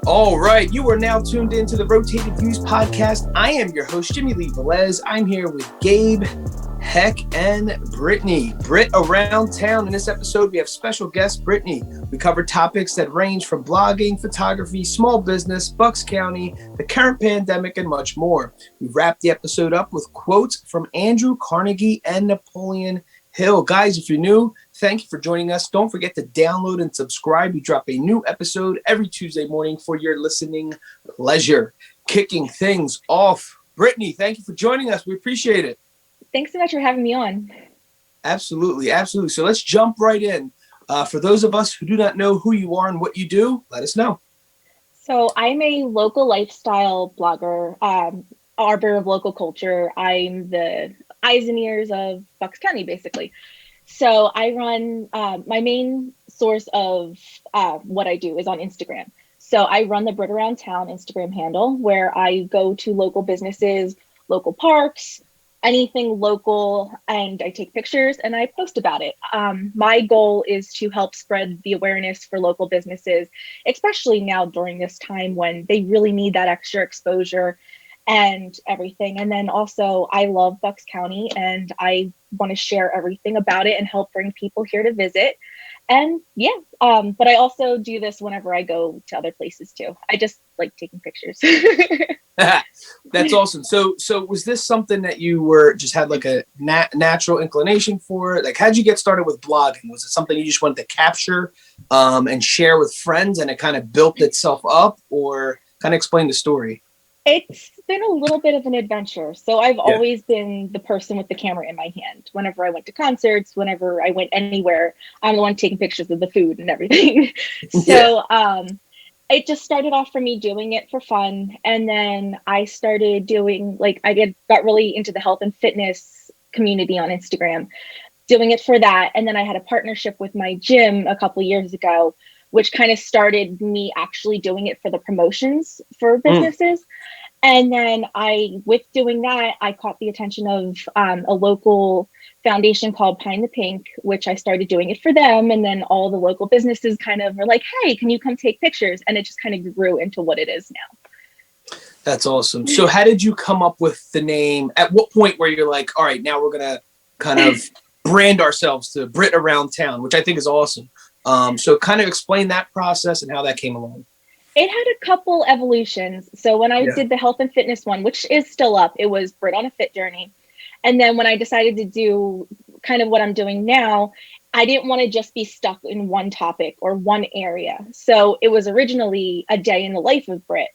All right, you are now tuned into the Rotated Views podcast. I am your host, Jimmylee Velez. I'm here with Gabe, Heck, and Brittany. Britt around town. In this episode, we have special guest Brittany. We cover topics that range from blogging, photography, small business, Bucks County, the current pandemic, and much more. We wrap the episode up with quotes from Andrew Carnegie and Napoleon Hill. Guys, if you're new, thank you for joining us. Don't forget to download and subscribe. We drop a new episode every Tuesday morning for your listening pleasure. Kicking things off, Brittany, thank you for joining us. We appreciate it. Thanks so much for having me on. Absolutely. So let's jump right in. For those of us who do not know who you are and what you do, let us know. So I'm a local lifestyle blogger, arbiter of local culture. I'm the eyes and ears of Bucks County, basically. So I run, my main source of what I do is on Instagram. So I run the Britt Around Town Instagram handle, where I go to local businesses, local parks, anything local, and I take pictures and I post about it. My goal is to help spread the awareness for local businesses, especially now during this time when they really need that extra exposure and everything. And then also, I love Bucks County and I want to share everything about it and help bring people here to visit. And but I also do this whenever I go to other places too. I just like taking pictures. That's awesome. So was this something that you were just had like a natural inclination for? Like, how'd you get started with blogging? Was it something you just wanted to capture and share with friends, and it kind of built itself up, or kind of explain the story? It's been a little bit of an adventure. So I've always been the person with the camera in my hand. Whenever I went to concerts, whenever I went anywhere, I'm the one taking pictures of the food and everything. So it just started off for me doing it for fun. And then I started doing, got really into the health and fitness community on Instagram, doing it for that. And then I had a partnership with my gym a couple years ago, which kind of started me actually doing it for the promotions for businesses. And then with doing that, I caught the attention of a local foundation called Pine the Pink, which I started doing it for them. And then all the local businesses kind of were like, hey, can you come take pictures? And it just kind of grew into what it is now. That's awesome. So how did you come up with the name? At what point where you're like, all right, now we're going to kind of brand ourselves to Britt Around Town, which I think is awesome. So kind of explain that process and how that came along. It had a couple evolutions. So when I did the health and fitness one, which is still up, it was Britt on a Fit Journey. And then when I decided to do kind of what I'm doing now, I didn't want to just be stuck in one topic or one area. So it was originally a day in the life of Britt,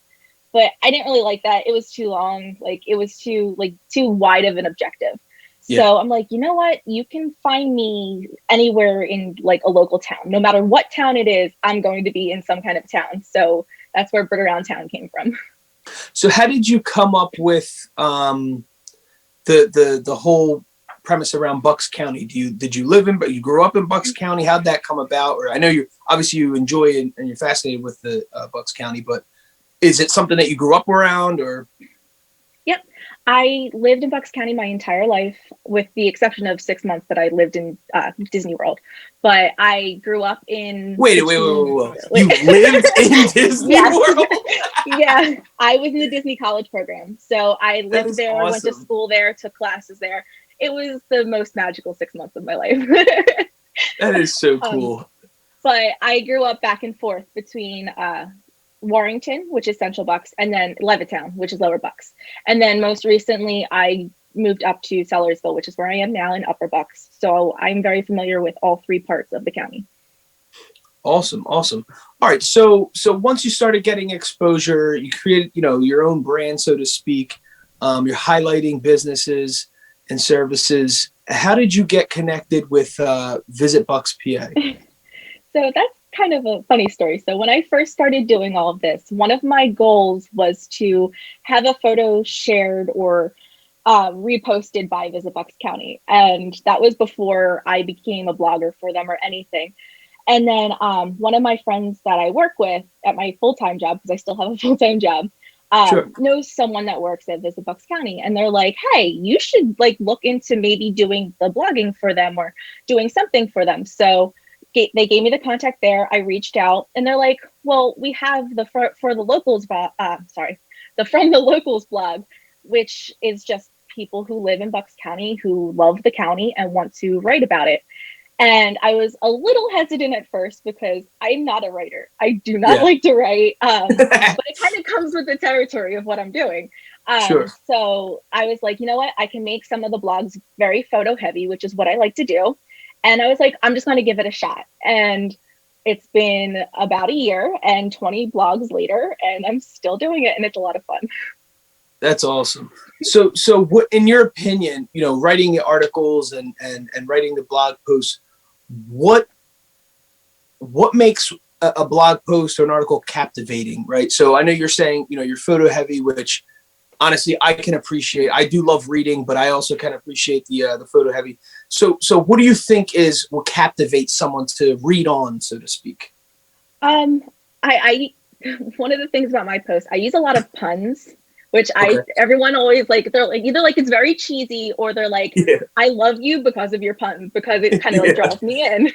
but I didn't really like that. It was too long. It was too wide of an objective. So I'm like, you know what? You can find me anywhere in a local town. No matter what town it is, I'm going to be in some kind of town. So that's where Britt Around Town came from. So how did you come up with the whole premise around Bucks County? Did you live but you grew up in Bucks County? How'd that come about? Or I know you enjoy and you're fascinated with the Bucks County, but is it something that you grew up around or? Yep. I lived in Bucks County my entire life, with the exception of 6 months that I lived in Disney World. But I grew up in... Wait. You lived in Disney World? Yeah. I was in the Disney College program. So I lived there, awesome. Went to school there, took classes there. It was the most magical 6 months of my life. That is so cool. But I grew up back and forth between... Warrington, which is Central Bucks, and then Levittown, which is Lower Bucks. And then most recently, I moved up to Sellersville, which is where I am now in Upper Bucks. So I'm very familiar with all three parts of the county. Awesome. All right. So once you started getting exposure, you created, your own brand, so to speak. You're highlighting businesses and services. How did you get connected with Visit Bucks PA? So that's kind of a funny story. So when I first started doing all of this, one of my goals was to have a photo shared or reposted by Visit Bucks County. And that was before I became a blogger for them or anything. And then one of my friends that I work with at my full-time job, because I still have a full-time job, Sure. knows someone that works at Visit Bucks County, and they're like, hey, you should like look into maybe doing the blogging for them or doing something for them. So they gave me the contact there. I reached out, and they're like, well, we have the for the locals the From the Locals blog, which is just people who live in Bucks County who love the county and want to write about it. And I was a little hesitant at first because I'm not a writer. I do not like to write, but it kind of comes with the territory of what I'm doing. Sure. So I was like, you know what? I can make some of the blogs very photo heavy, which is what I like to do. And I was like, I'm just going to give it a shot. And it's been about a year and 20 blogs later, and I'm still doing it. And it's a lot of fun. That's awesome. So what, in your opinion, writing the articles and writing the blog posts, what makes a blog post or an article captivating, right? So I know you're saying, you're photo heavy, which honestly I can appreciate. I do love reading, but I also can appreciate the photo heavy. So what do you think will captivate someone to read on, so to speak? I one of the things about my posts, I use a lot of puns, which everyone always they're like, either like it's very cheesy or they're like, I love you because of your puns, because it kind of like draws me in.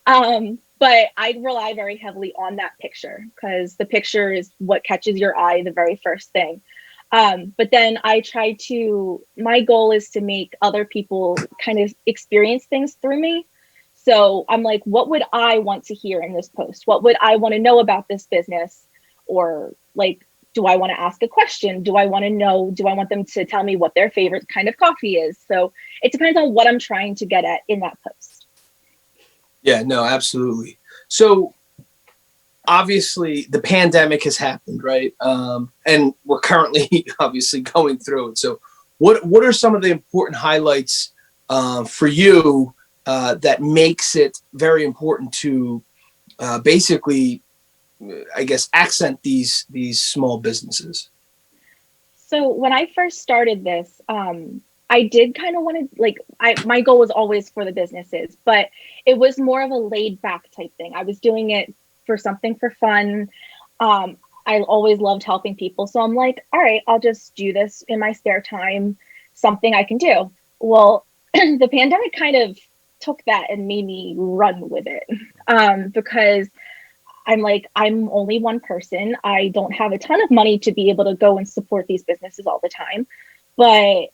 But I rely very heavily on that picture because the picture is what catches your eye the very first thing. But then my goal is to make other people kind of experience things through me. So I'm like, what would I want to hear in this post? What would I want to know about this business? Or like, do I want to ask a question? Do I want to know? Do I want them to tell me what their favorite kind of coffee is? So it depends on what I'm trying to get at in that post. Yeah, no, absolutely. So obviously the pandemic has happened, right? And we're currently obviously going through it. So what are some of the important highlights for you that makes it very important to basically, I guess, accent these small businesses? So when I first started this, I did kind of want to my goal was always for the businesses, but it was more of a laid back type thing. I was doing it for something for fun. I always loved helping people. So I'm like, all right, I'll just do this in my spare time, something I can do. Well, the pandemic kind of took that and made me run with it because I'm like, I'm only one person. I don't have a ton of money to be able to go and support these businesses all the time, but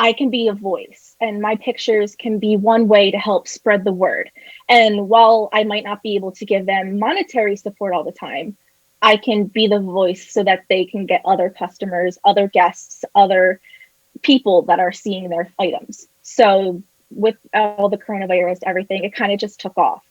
I can be a voice, and my pictures can be one way to help spread the word. And while I might not be able to give them monetary support all the time, I can be the voice so that they can get other customers, other guests, other people that are seeing their items. So with all the coronavirus, everything, it kind of just took off.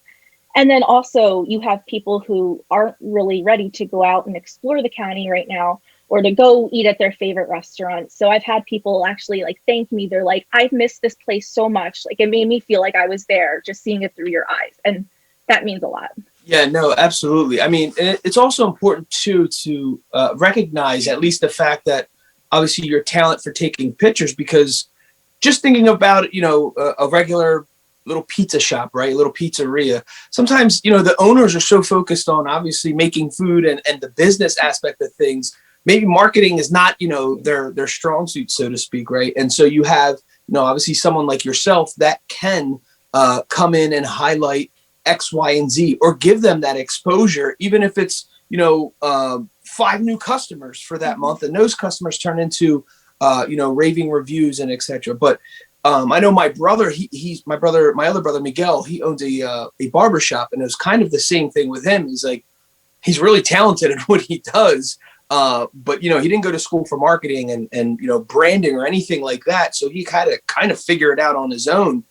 And then also you have people who aren't really ready to go out and explore the county right now, or to go eat at their favorite restaurant. So I've had people actually thank me. They're like, I've missed this place so much. Like, it made me feel like I was there just seeing it through your eyes. And that means a lot. Yeah, no, absolutely. I mean, it's also important too to recognize at least the fact that obviously your talent for taking pictures, because just thinking about, a regular little pizza shop, right? A little pizzeria. Sometimes, the owners are so focused on obviously making food and the business aspect of things. Maybe marketing is not, their strong suit, so to speak, right? And so you have, obviously someone like yourself that can come in and highlight X, Y, and Z, or give them that exposure, even if it's, 5 new customers for that month, and those customers turn into, raving reviews and etc. But I know my brother, my other brother, Miguel, he owns a barber shop, and it was kind of the same thing with him. He's really talented at what he does. But he didn't go to school for marketing and branding or anything like that. So he had to kind of figure it out on his own.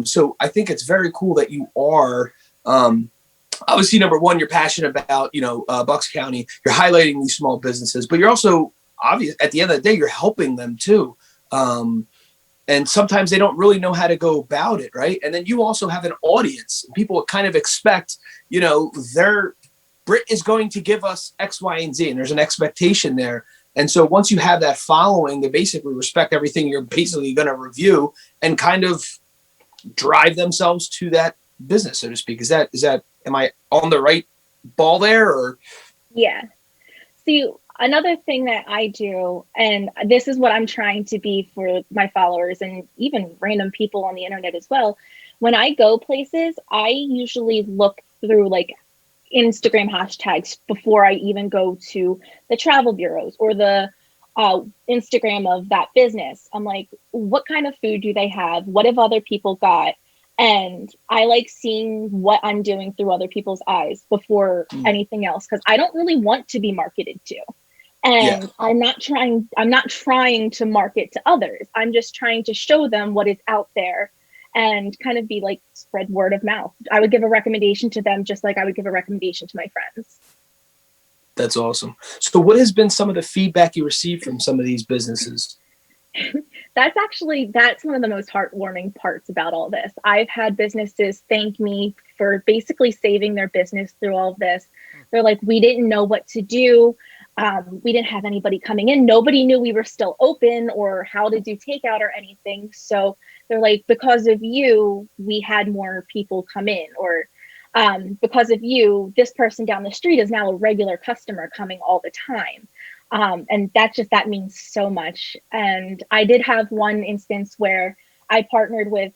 So I think it's very cool that you are, obviously, number one, you're passionate about, Bucks County, you're highlighting these small businesses, but you're also obvious at the end of the day, you're helping them too. And sometimes they don't really know how to go about it. Right. And then you also have an audience. People kind of expect, Britt is going to give us X, Y, and Z, and there's an expectation there. And so once you have that following, they basically respect everything you're basically going to review and kind of drive themselves to that business, so to speak. Is that, am I on the right ball there? Or? Yeah. See, Another thing that I do, and this is what I'm trying to be for my followers and even random people on the internet as well. When I go places, I usually look through like Instagram hashtags before I even go to the travel bureaus or the Instagram of that business. I'm like, what kind of food do they have? What have other people got? And I like seeing what I'm doing through other people's eyes before anything else, because I don't really want to be marketed to. Yeah. And I'm not trying to market to others. I'm just trying to show them what is out there and kind of be like spread word of mouth. I would give a recommendation to them just like I would give a recommendation to my friends. That's awesome. So what has been some of the feedback you received from some of these businesses? That's one of the most heartwarming parts about all this. I've had businesses thank me for basically saving their business through all of this. They're like, we didn't know what to do. We didn't have anybody coming in. Nobody knew we were still open or how to do takeout or anything. So they're like, because of you, we had more people come in, or because of you, this person down the street is now a regular customer coming all the time. And that means so much. And I did have one instance where I partnered with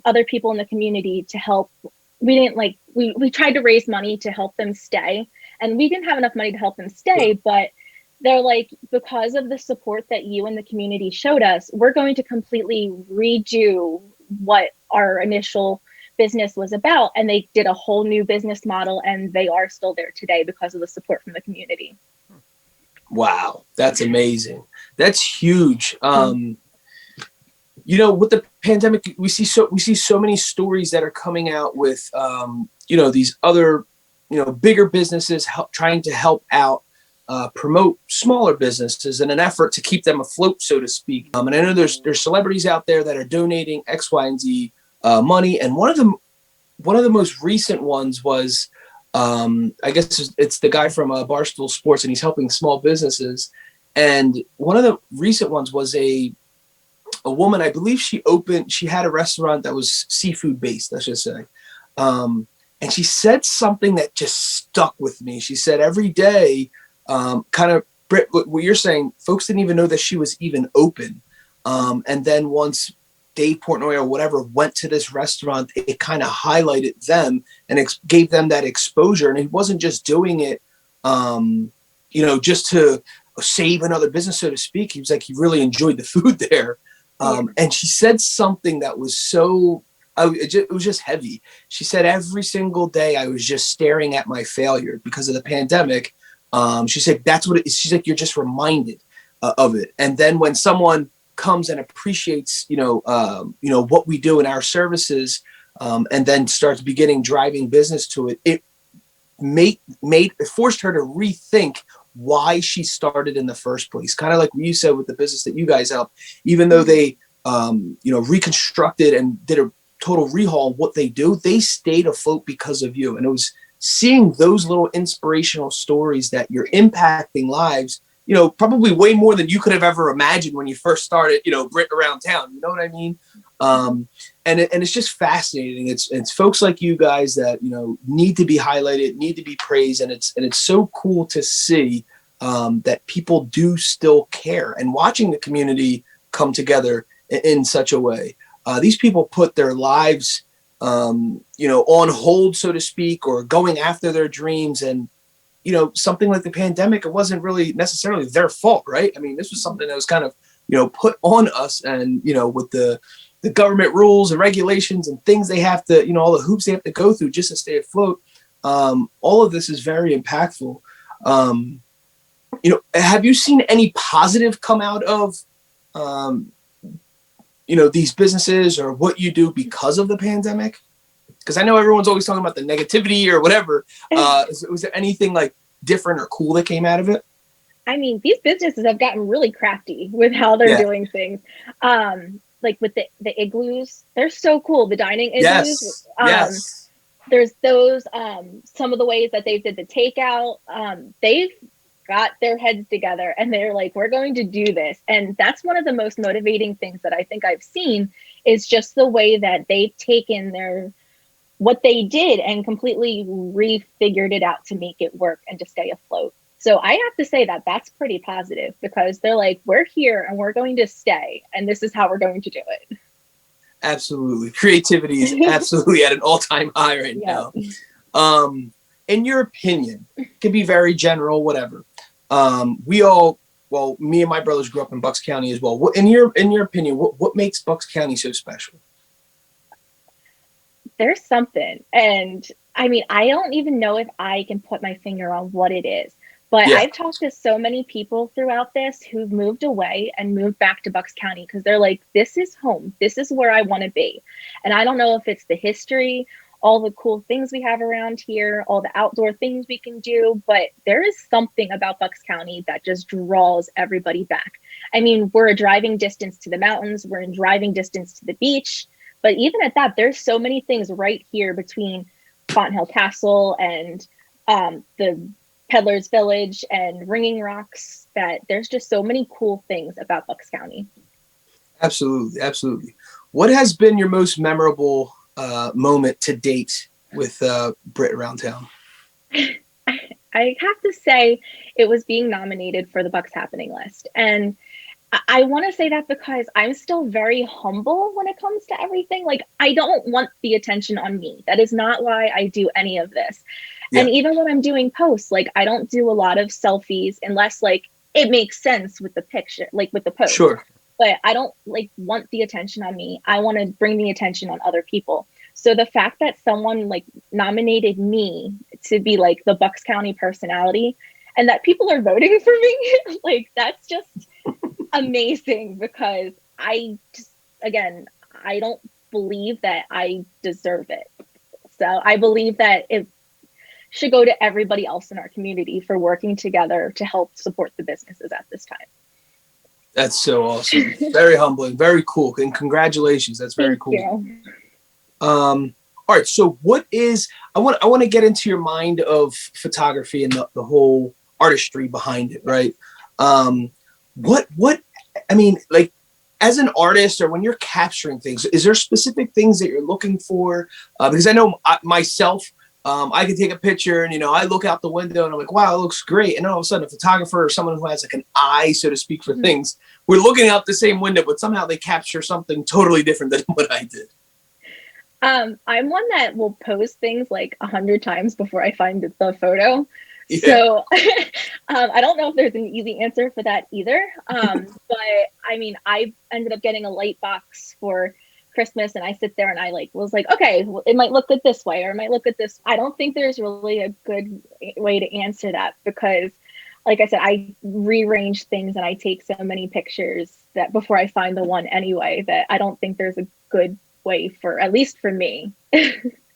other people in the community to help. We tried to raise money to help them stay, and we didn't have enough money to help them stay, but they're like, because of the support that you and the community showed us, we're going to completely redo what our initial business was about. And they did a whole new business model, and they are still there today because of the support from the community. Wow, that's amazing. That's huge. You know, with the pandemic, we see so many stories that are coming out with these other bigger businesses trying to help out promote smaller businesses in an effort to keep them afloat, so to speak. And I know there's celebrities out there that are donating X, Y, and Z money, and one of the most recent ones was I guess it's the guy from Barstool Sports, and he's helping small businesses. And one of the recent ones was a woman, I believe she had a restaurant that was seafood based, let's just say. And she said something that just stuck with me. She said every day, kind of, Britt, what you're saying, folks didn't even know that she was even open. And then once Dave Portnoy or whatever went to this restaurant, it kind of highlighted them and gave them that exposure. And he wasn't just doing it, just to save another business, so to speak. He was like, he really enjoyed the food there. And she said something that was it was just heavy. She said, every single day I was just staring at my failure because of the pandemic. She said, that's what it is. She's like, you're just reminded of it. And then when someone comes and appreciates, what we do in our services, and then starts driving business to it, it forced her to rethink why she started in the first place. Kind of like you said with the business that you guys help, even though they, reconstructed and did a total rehaul of what they do, they stayed afloat because of you. And it was seeing those little inspirational stories that you're impacting lives, probably way more than you could have ever imagined when you first started, Britt around town. You know what I mean? And it's just fascinating. It's folks like you guys that, need to be highlighted, need to be praised. And it's so cool to see that people do still care, and watching the community come together in such a way. These people put their lives, on hold, so to speak, or going after their dreams. And, something like the pandemic, it wasn't really necessarily their fault, right? I mean, this was something that was kind of, put on us, and, with the government rules and regulations and things they have to, all the hoops they have to go through just to stay afloat. All of this is very impactful. Have you seen any positive come out of, these businesses or what you do because of the pandemic? Because I know everyone's always talking about the negativity or whatever. Was there anything like different or cool that came out of it? I mean, these businesses have gotten really crafty with how they're doing things. Like with the igloos, they're so cool. The dining igloos. Yes. There's those, some of the ways that they did the takeout. They've got their heads together and they're like, we're going to do this. And that's one of the most motivating things that I think I've seen, is just the way that they've taken what they did and completely refigured it out to make it work and to stay afloat. So I have to say that that's pretty positive, because they're like, we're here and we're going to stay, and this is how we're going to do it. Absolutely. Creativity is absolutely at an all-time high right now. In your opinion, it can be very general, whatever. Me and my brothers grew up in Bucks County as well. In your opinion, what makes Bucks County so special? There's something. And I mean, I don't even know if I can put my finger on what it is. But I've talked to so many people throughout this who've moved away and moved back to Bucks County because they're like, this is home. This is where I want to be. And I don't know if it's the history, all the cool things we have around here, all the outdoor things we can do, but there is something about Bucks County that just draws everybody back. I mean, we're a driving distance to the mountains. We're in driving distance to the beach. But even at that, there's so many things right here between Fonthill Castle and the Peddler's Village and Ringing Rocks, that there's just so many cool things about Bucks County. Absolutely. Absolutely. What has been your most memorable moment to date with Britt around town? I have to say it was being nominated for the Bucks Happening list. And I want to say that because I'm still very humble when it comes to everything. Like, I don't want the attention on me. That is not why I do any of this. And even when I'm doing posts, like, I don't do a lot of selfies unless like it makes sense with the picture, like with the post. Sure. But I don't like want the attention on me. I want to bring the attention on other people. So the fact that someone like nominated me to be like the Bucks County personality and that people are voting for me, like, that's just amazing, because I don't believe that I deserve it. So I believe that it should go to everybody else in our community for working together to help support the businesses at this time. That's so awesome. Very humbling, very cool. And congratulations. That's very cool. You. All right. So I want to get into your mind of photography and the whole artistry behind it. Right. I mean, like, as an artist or when you're capturing things, is there specific things that you're looking for? Because I know myself, I can take a picture and, I look out the window and I'm like, wow, it looks great. And all of a sudden a photographer or someone who has like an eye, so to speak, for things, we're looking out the same window, but somehow they capture something totally different than what I did. I'm one that will post things like 100 times before I find the photo. Yeah. So I don't know if there's an easy answer for that either. But I mean, I ended up getting a light box for Christmas, and I sit there and I was like, okay, well, it might look good this way, or it might look good this. I don't think there's really a good way to answer that, because like I said, I rearrange things and I take so many pictures that before I find the one anyway, that I don't think there's a good way for, at least for me.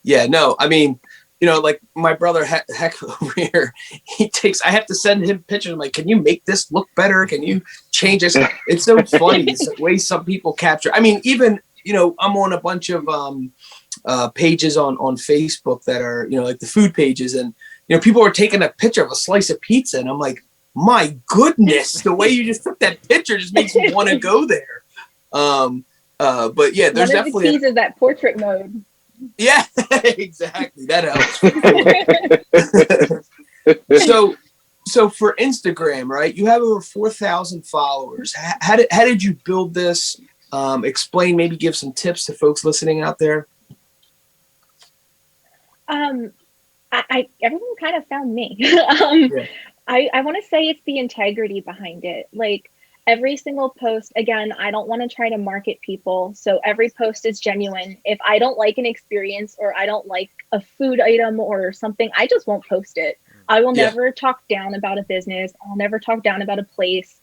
Yeah, no, I mean, like my brother Heck over here, I have to send him pictures. I'm like, can you make this look better? Can you change this? It's so funny. It's the way some people capture. I mean, even, I'm on a bunch of pages on Facebook that are, like the food pages, and, people are taking a picture of a slice of pizza. And I'm like, my goodness, the way you just took that picture just makes me want to go there. But yeah, there's definitely one of the keys is that portrait mode. Yeah, exactly. That helps. So for Instagram, right? You have over 4,000 followers. How did you build this? Explain, maybe give some tips to folks listening out there. Everyone kind of found me. I want to say it's the integrity behind it. Like, every single post, again, I don't want to try to market people. So every post is genuine. If I don't like an experience or I don't like a food item or something, I just won't post it. I will never talk down about a business. I'll never talk down about a place.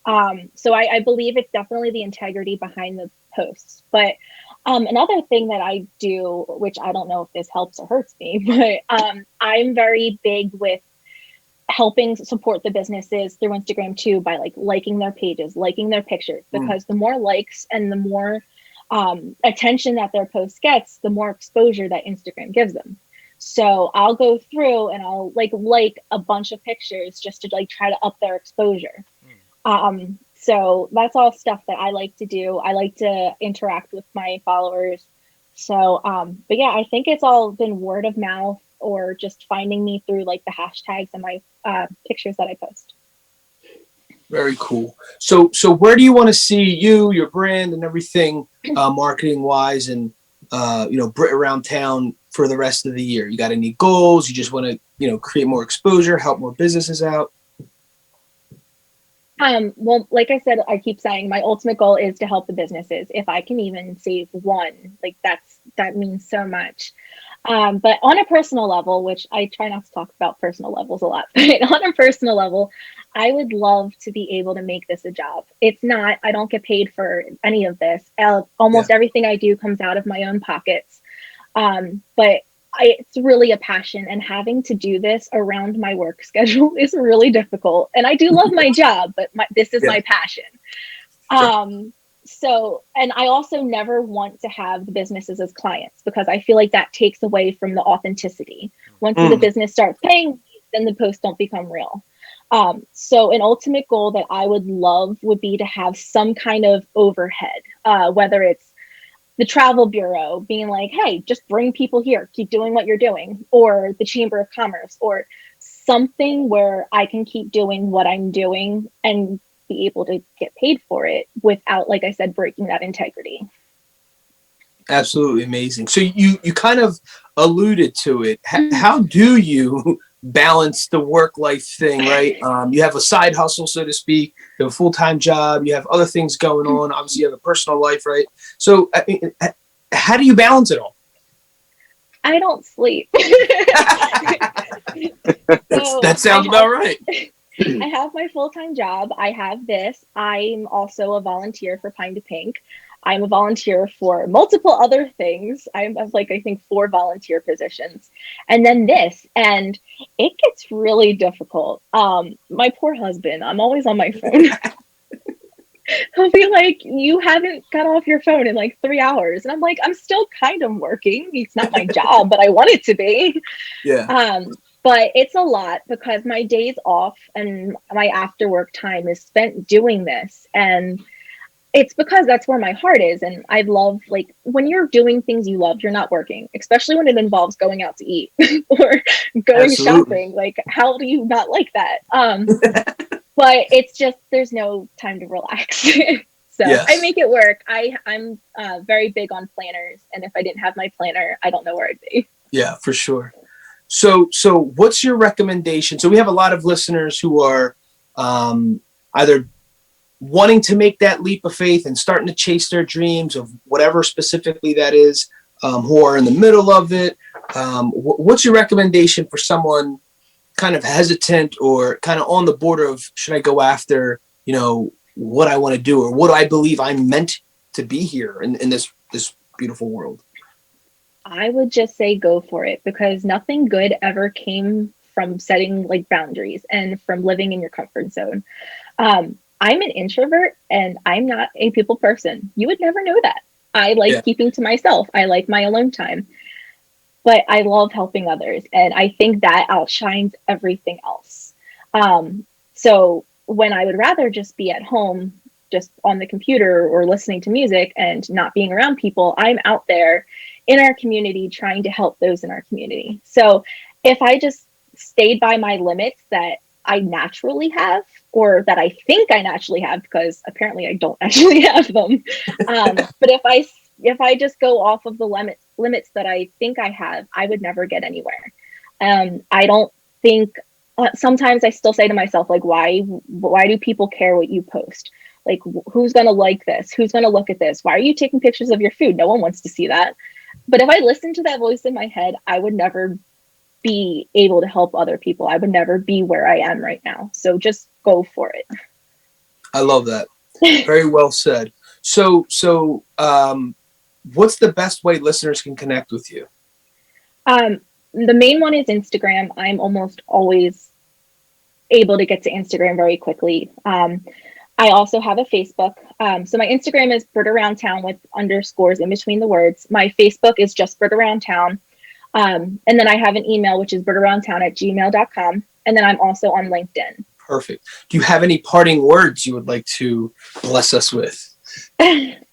So I believe it's definitely the integrity behind the posts. But another thing that I do, which I don't know if this helps or hurts me, but I'm very big with helping support the businesses through Instagram too, by liking their pages, liking their pictures, because the more likes and the more attention that their post gets, the more exposure that Instagram gives them. So I'll go through and I'll like a bunch of pictures just to try to up their exposure. So that's all stuff that I like to do. I like to interact with my followers. So, but yeah, I think it's all been word of mouth. or just finding me through like the hashtags and my pictures that I post. Very cool. So where do you want to see you, your brand, and everything, marketing wise, and Britt around town for the rest of the year? You got any goals? You just want to create more exposure, help more businesses out? Well, like I said, I keep saying my ultimate goal is to help the businesses. If I can even save one, like that means so much. But on a personal level, which I try not to talk about personal levels a lot, but on a personal level, I would love to be able to make this a job. It's not, I don't get paid for any of this. Almost everything I do comes out of my own pockets. But it's really a passion, and having to do this around my work schedule is really difficult. And I do love my job, but this is my passion. So, and I also never want to have the businesses as clients, because I feel like that takes away from the authenticity. Once the business starts paying, then the posts don't become real. So an ultimate goal that I would love would be to have some kind of overhead, whether it's the travel bureau being like, hey, just bring people here, keep doing what you're doing, or the Chamber of Commerce, or something where I can keep doing what I'm doing and be able to get paid for it without, like I said, breaking that integrity. Absolutely amazing. So you kind of alluded to it. How do you balance the work-life thing, right? You have a side hustle, so to speak. You have a full-time job. You have other things going on. Obviously, you have a personal life, right? So how do you balance it all? I don't sleep. That sounds about right. I have my full-time job. I have this. I'm also a volunteer for Pine to Pink. I'm a volunteer for multiple other things. I have like, I think 4 volunteer positions, and then this, and it gets really difficult. My poor husband, I'm always on my phone. He'll be like, you haven't got off your phone in like 3 hours. And I'm like, I'm still kind of working. It's not my job, but I want it to be. Yeah. But it's a lot, because my days off and my after work time is spent doing this. And it's because that's where my heart is. And I love, like, when you're doing things you love, you're not working, especially when it involves going out to eat or going shopping. Like, how do you not like that? But it's just, there's no time to relax. So yes. I make it work. I'm very big on planners. And if I didn't have my planner, I don't know where I'd be. Yeah, for sure. So what's your recommendation? So we have a lot of listeners who are either wanting to make that leap of faith and starting to chase their dreams of whatever specifically that is, who are in the middle of it. What's your recommendation for someone kind of hesitant or kind of on the border of, should I go after, what I want to do, or what do I believe I'm meant to be here in this beautiful world? I would just say go for it, because nothing good ever came from setting like boundaries and from living in your comfort zone. I'm an introvert and I'm not a people person. You would never know that. I like keeping to myself. I like my alone time, but I love helping others. And I think that outshines everything else. So when I would rather just be at home, just on the computer or listening to music and not being around people, I'm out there in our community trying to help those in our community. So if I just stayed by my limits that I naturally have, or that I think I naturally have, because apparently I don't actually have them. But if I just go off of the limits that I think I have, I would never get anywhere. I don't think, sometimes I still say to myself, like, why do people care what you post? Like, who's going to like this? Who's going to look at this? Why are you taking pictures of your food? No one wants to see that. But if I listened to that voice in my head, I would never be able to help other people. I would never be where I am right now. So just go for it. I love that. Very well said. So what's the best way listeners can connect with you? The main one is Instagram. I'm almost always able to get to Instagram very quickly. I also have a Facebook. So my Instagram is Britt Around Town with underscores in between the words. My Facebook is just Britt Around Town. And then I have an email, which is brittaroundtown@gmail.com. And then I'm also on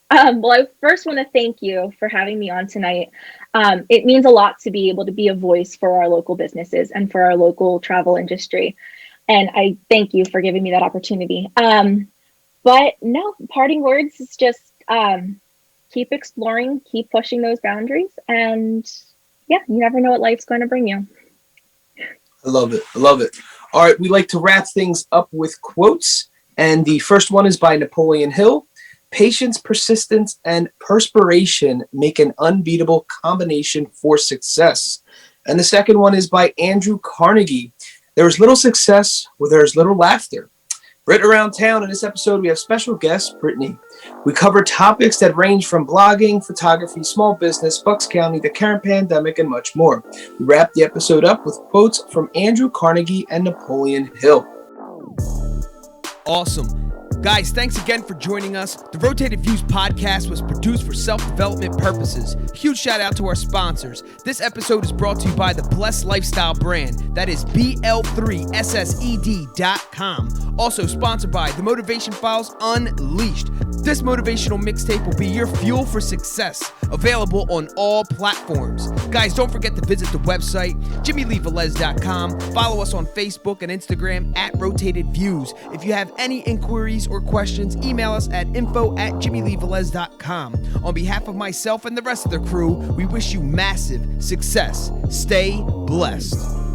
Well, I first want to thank you for having me on tonight. It means a lot to be able to be a voice for our local businesses and for our local travel industry. And I thank you for giving me that opportunity. But no, parting words is just keep exploring, keep pushing those boundaries. And yeah, you never know what life's going to bring you. I love it. I love it. All right, we like to wrap things up with quotes. And the first one is by Napoleon Hill. Patience, persistence, and perspiration make an unbeatable combination for success. And the second one is by Andrew Carnegie. There is little success where there is little laughter. Britt around town. In this episode, we have special guest, Brittany. We cover topics that range from blogging, photography, small business, Bucks County, the current pandemic, and much more. We wrap the episode up with quotes from Andrew Carnegie and Napoleon Hill. Awesome. Guys, thanks again for joining us. The Rotated Views podcast was produced for self-development purposes. Huge shout out to our sponsors. This episode is brought to you by the Blessed Lifestyle brand. That is BL3SSED.com. Also sponsored by the Motivation Files Unleashed. This motivational mixtape will be your fuel for success. Available on all platforms. Guys, don't forget to visit the website, JimmyleeVelez.com. Follow us on Facebook and Instagram at Rotated Views. If you have any inquiries or questions, email us at info@JimmyleeVelez.com. On behalf of myself and the rest of the crew, we wish you massive success. Stay blessed.